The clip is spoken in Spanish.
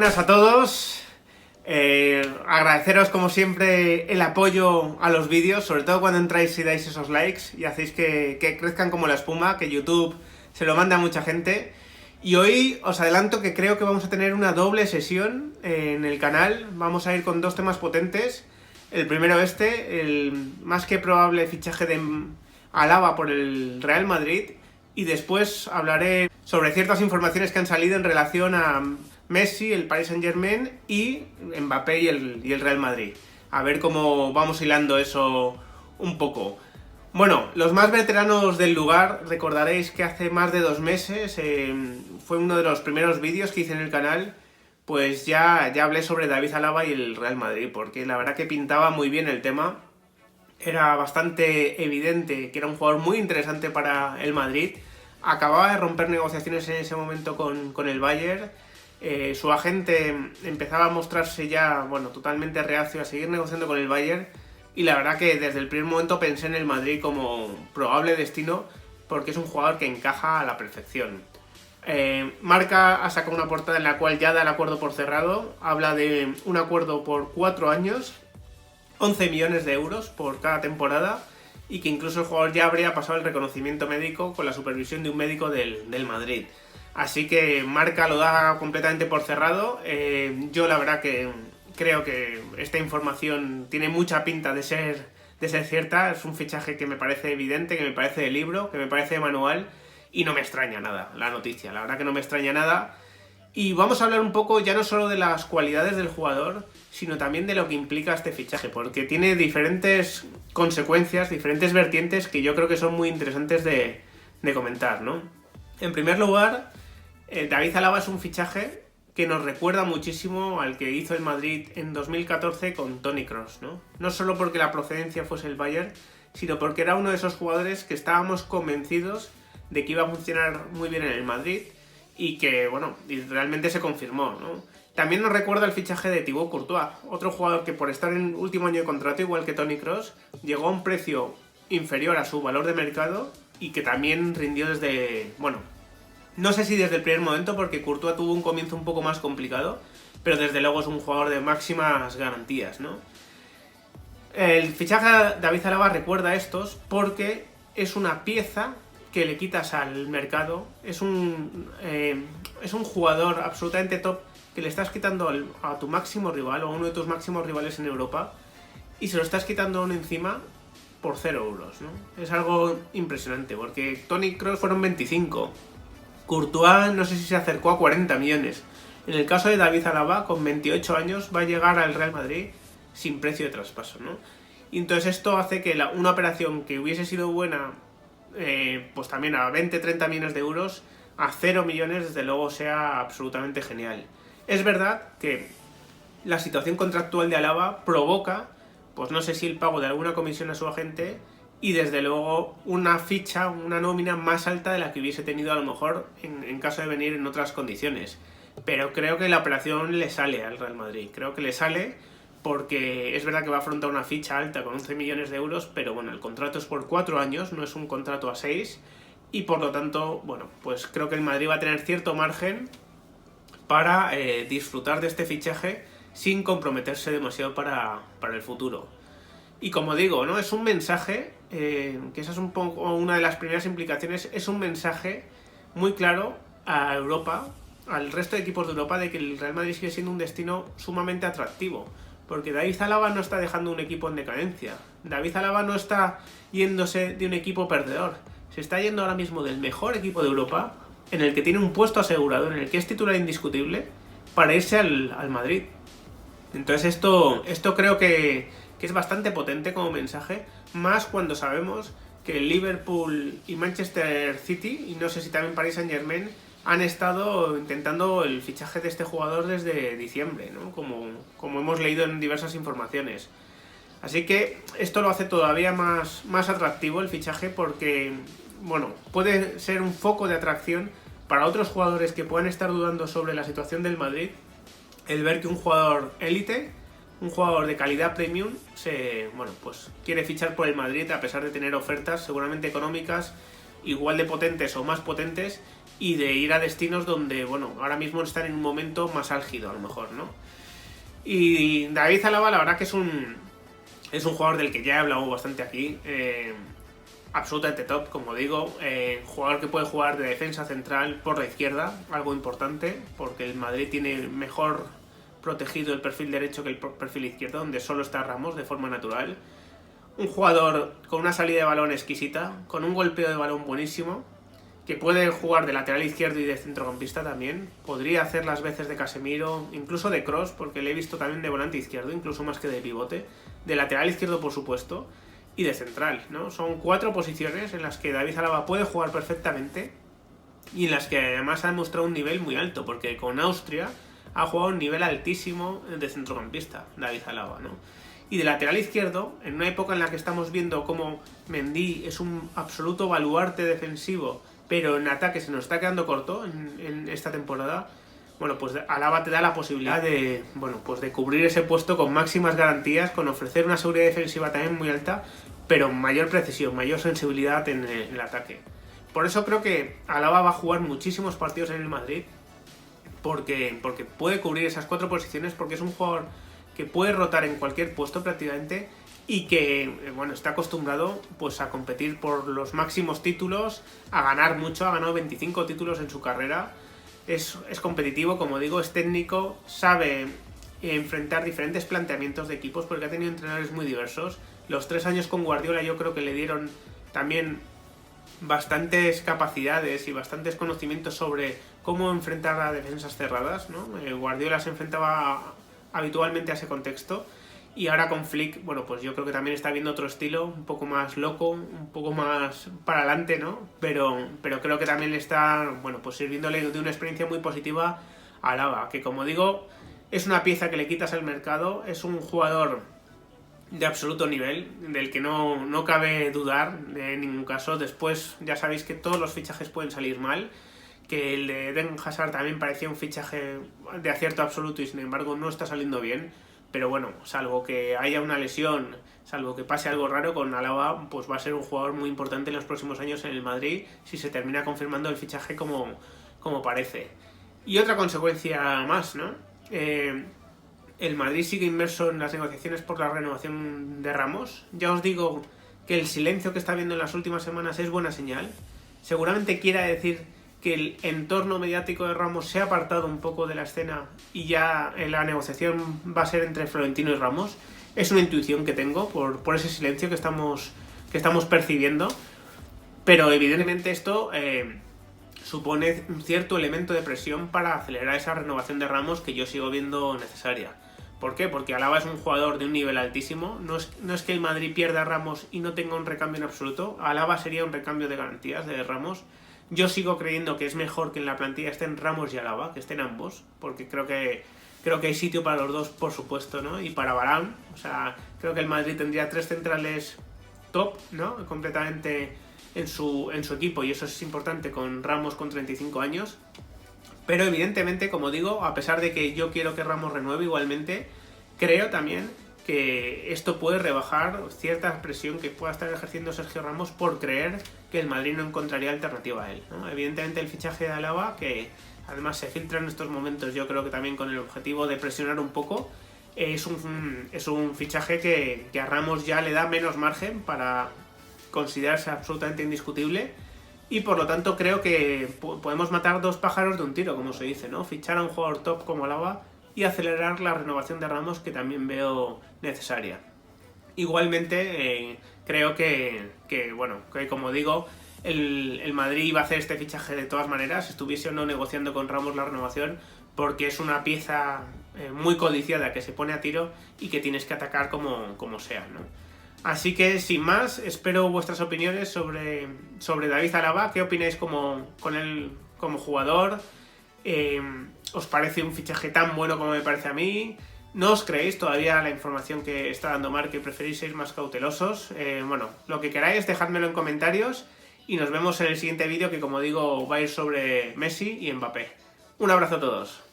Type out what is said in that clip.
buenas a todos. Agradeceros como siempre el apoyo a los vídeos, sobre todo cuando entráis y dais esos likes y hacéis que crezcan como la espuma, que YouTube se lo manda a mucha gente. Y hoy os adelanto que creo que vamos a tener una doble sesión en el canal. Vamos a ir con dos temas potentes. El primero el más que probable fichaje de Alaba por el Real Madrid. Y después hablaré sobre ciertas informaciones que han salido en relación a Messi, el Paris Saint-Germain y Mbappé y el Real Madrid. A ver cómo vamos hilando eso un poco. Bueno, los más veteranos del lugar, recordaréis que hace más de 2 meses, fue uno de los primeros vídeos que hice en el canal, pues ya hablé sobre David Alaba y el Real Madrid, porque la verdad que pintaba muy bien el tema. Era bastante evidente que era un jugador muy interesante para el Madrid. Acababa de romper negociaciones en ese momento con el Bayern. Su agente empezaba a mostrarse ya, totalmente reacio a seguir negociando con el Bayern. Y la verdad que desde el primer momento pensé en el Madrid como probable destino, porque es un jugador que encaja a la perfección. Marca ha sacado una portada en la cual ya da el acuerdo por cerrado. Habla de un acuerdo por 4 años, 11 millones de euros por cada temporada, y que incluso el jugador ya habría pasado el reconocimiento médico con la supervisión de un médico del Madrid. Así que Marca lo da completamente por cerrado. Yo la verdad que creo que esta información tiene mucha pinta de ser cierta. Es un fichaje que me parece evidente, que me parece de libro, que me parece de manual, y no me extraña nada la noticia. La verdad que no me extraña nada. Y vamos a hablar un poco ya no solo de las cualidades del jugador, sino también de lo que implica este fichaje, porque tiene diferentes consecuencias, diferentes vertientes que yo creo que son muy interesantes de comentar, ¿no? En primer lugar, David Alaba es un fichaje que nos recuerda muchísimo al que hizo el Madrid en 2014 con Toni Kroos, ¿no? No solo porque la procedencia fuese el Bayern, sino porque era uno de esos jugadores que estábamos convencidos de que iba a funcionar muy bien en el Madrid, y que, y realmente se confirmó, ¿no? También nos recuerda el fichaje de Thibaut Courtois, otro jugador que por estar en último año de contrato, igual que Toni Kroos, llegó a un precio inferior a su valor de mercado y que también rindió desde, no sé si desde el primer momento, porque Courtois tuvo un comienzo un poco más complicado, pero desde luego es un jugador de máximas garantías, ¿no? El fichaje de David Alaba recuerda a estos porque es una pieza que le quitas al mercado. Es un jugador absolutamente top que le estás quitando a tu máximo rival o a uno de tus máximos rivales en Europa, y se lo estás quitando aún encima por 0 euros, ¿no? Es algo impresionante, porque Toni Kroos fueron 25, Courtois no sé si se acercó a 40 millones. En el caso de David Alaba, con 28 años, va a llegar al Real Madrid sin precio de traspaso, ¿no? Y entonces esto hace que una operación que hubiese sido buena, pues también a 20-30 millones de euros, a 0 millones desde luego sea absolutamente genial. Es verdad que la situación contractual de Alaba provoca, pues no sé si el pago de alguna comisión a su agente, y desde luego una ficha, una nómina más alta de la que hubiese tenido a lo mejor en caso de venir en otras condiciones. Pero creo que la operación le sale al Real Madrid, creo que le sale, porque es verdad que va a afrontar una ficha alta con 11 millones de euros, pero el contrato es por 4 años, no es un contrato a 6, y por lo tanto, pues creo que el Madrid va a tener cierto margen para disfrutar de este fichaje sin comprometerse demasiado para el futuro. Y como digo, ¿no? Es un mensaje, que esa es un poco una de las primeras implicaciones, es un mensaje muy claro a Europa, al resto de equipos de Europa, de que el Real Madrid sigue siendo un destino sumamente atractivo. Porque David Alaba no está dejando un equipo en decadencia. David Alaba no está yéndose de un equipo perdedor. Se está yendo ahora mismo del mejor equipo de Europa, en el que tiene un puesto asegurado, en el que es titular indiscutible, para irse al Madrid. Entonces esto creo que es bastante potente como mensaje, más cuando sabemos que el Liverpool y Manchester City, y no sé si también Paris Saint-Germain, han estado intentando el fichaje de este jugador desde diciembre, ¿no? Como hemos leído en diversas informaciones. Así que esto lo hace todavía más atractivo el fichaje, porque puede ser un foco de atracción para otros jugadores que puedan estar dudando sobre la situación del Madrid, el ver que un jugador élite, un jugador de calidad premium, pues quiere fichar por el Madrid a pesar de tener ofertas seguramente económicas igual de potentes o más potentes, y de ir a destinos donde, bueno, ahora mismo están en un momento más álgido, a lo mejor, ¿no? Y David Alaba, la verdad que es un jugador del que ya he hablado bastante aquí, absolutamente top, como digo, jugador que puede jugar de defensa central por la izquierda, algo importante, porque el Madrid tiene mejor protegido el perfil derecho que el perfil izquierdo, donde solo está Ramos de forma natural. Un jugador con una salida de balón exquisita, con un golpeo de balón buenísimo, que puede jugar de lateral izquierdo y de centrocampista también. Podría hacer las veces de Casemiro, incluso de cross, porque le he visto también de volante izquierdo, incluso más que de pivote. De lateral izquierdo, por supuesto, y de central, ¿no? Son 4 posiciones en las que David Alaba puede jugar perfectamente y en las que además ha demostrado un nivel muy alto, porque con Austria ha jugado un nivel altísimo de centrocampista, David Alaba, ¿no? Y de lateral izquierdo, en una época en la que estamos viendo cómo Mendy es un absoluto baluarte defensivo, pero en ataque se nos está quedando corto en esta temporada, bueno, pues Alaba te da la posibilidad de, bueno, pues de cubrir ese puesto con máximas garantías, con ofrecer una seguridad defensiva también muy alta, pero mayor precisión, mayor sensibilidad en el ataque. Por eso creo que Alaba va a jugar muchísimos partidos en el Madrid, porque puede cubrir esas 4 posiciones, porque es un jugador que puede rotar en cualquier puesto prácticamente y que, bueno, está acostumbrado pues a competir por los máximos títulos, a ganar mucho, ha ganado 25 títulos en su carrera, es competitivo, como digo, es técnico, sabe enfrentar diferentes planteamientos de equipos porque ha tenido entrenadores muy diversos. Los 3 años con Guardiola yo creo que le dieron también bastantes capacidades y bastantes conocimientos sobre cómo enfrentar a defensas cerradas, ¿no? Guardiola se enfrentaba habitualmente a ese contexto y ahora con Flick, bueno, pues yo creo que también está viendo otro estilo, un poco más loco, un poco más para adelante, ¿no? Pero creo que también le está, bueno, pues sirviéndole de una experiencia muy positiva a Alaba, que como digo, es una pieza que le quitas al mercado, es un jugador de absoluto nivel, del que no cabe dudar en ningún caso. Después ya sabéis que todos los fichajes pueden salir mal, que el de Eden Hazard también parecía un fichaje de acierto absoluto y sin embargo no está saliendo bien, pero bueno, salvo que haya una lesión, salvo que pase algo raro con Alaba, pues va a ser un jugador muy importante en los próximos años en el Madrid si se termina confirmando el fichaje como parece. Y otra consecuencia más, ¿no? El Madrid sigue inmerso en las negociaciones por la renovación de Ramos. Ya os digo que el silencio que está habiendo en las últimas semanas es buena señal. Seguramente quiera decir que el entorno mediático de Ramos se ha apartado un poco de la escena y ya la negociación va a ser entre Florentino y Ramos. Es una intuición que tengo por ese silencio que estamos percibiendo, pero evidentemente esto supone un cierto elemento de presión para acelerar esa renovación de Ramos que yo sigo viendo necesaria. ¿Por qué? Porque Alaba es un jugador de un nivel altísimo. No es que el Madrid pierda a Ramos y no tenga un recambio en absoluto. Alaba sería un recambio de garantías de Ramos. Yo sigo creyendo que es mejor que en la plantilla estén Ramos y Alaba, que estén ambos, porque creo que hay sitio para los dos, por supuesto, ¿no? Y para Varane, o sea, creo que el Madrid tendría 3 centrales top, ¿no? Completamente en su equipo, y eso es importante con Ramos con 35 años. Pero evidentemente, como digo, a pesar de que yo quiero que Ramos renueve igualmente, creo también que esto puede rebajar cierta presión que pueda estar ejerciendo Sergio Ramos por creer que el Madrid no encontraría alternativa a él, ¿no? Evidentemente el fichaje de Alaba, que además se filtra en estos momentos, yo creo que también con el objetivo de presionar un poco, es un fichaje que a Ramos ya le da menos margen para considerarse absolutamente indiscutible, y por lo tanto creo que podemos matar 2 pájaros de un tiro, como se dice, ¿no? Fichar a un jugador top como Alaba y acelerar la renovación de Ramos, que también veo necesaria. Igualmente creo que como digo, el Madrid iba a hacer este fichaje de todas maneras, estuviese o no negociando con Ramos la renovación, porque es una pieza muy codiciada que se pone a tiro y que tienes que atacar como sea, ¿no? Así que, sin más, espero vuestras opiniones sobre David Alaba. ¿Qué opináis con él como jugador? ¿Os parece un fichaje tan bueno como me parece a mí? ¿No os creéis todavía la información que está dando Marc, que preferís ser más cautelosos? Bueno, lo que queráis, dejádmelo en comentarios y nos vemos en el siguiente vídeo, que como digo va a ir sobre Messi y Mbappé. Un abrazo a todos.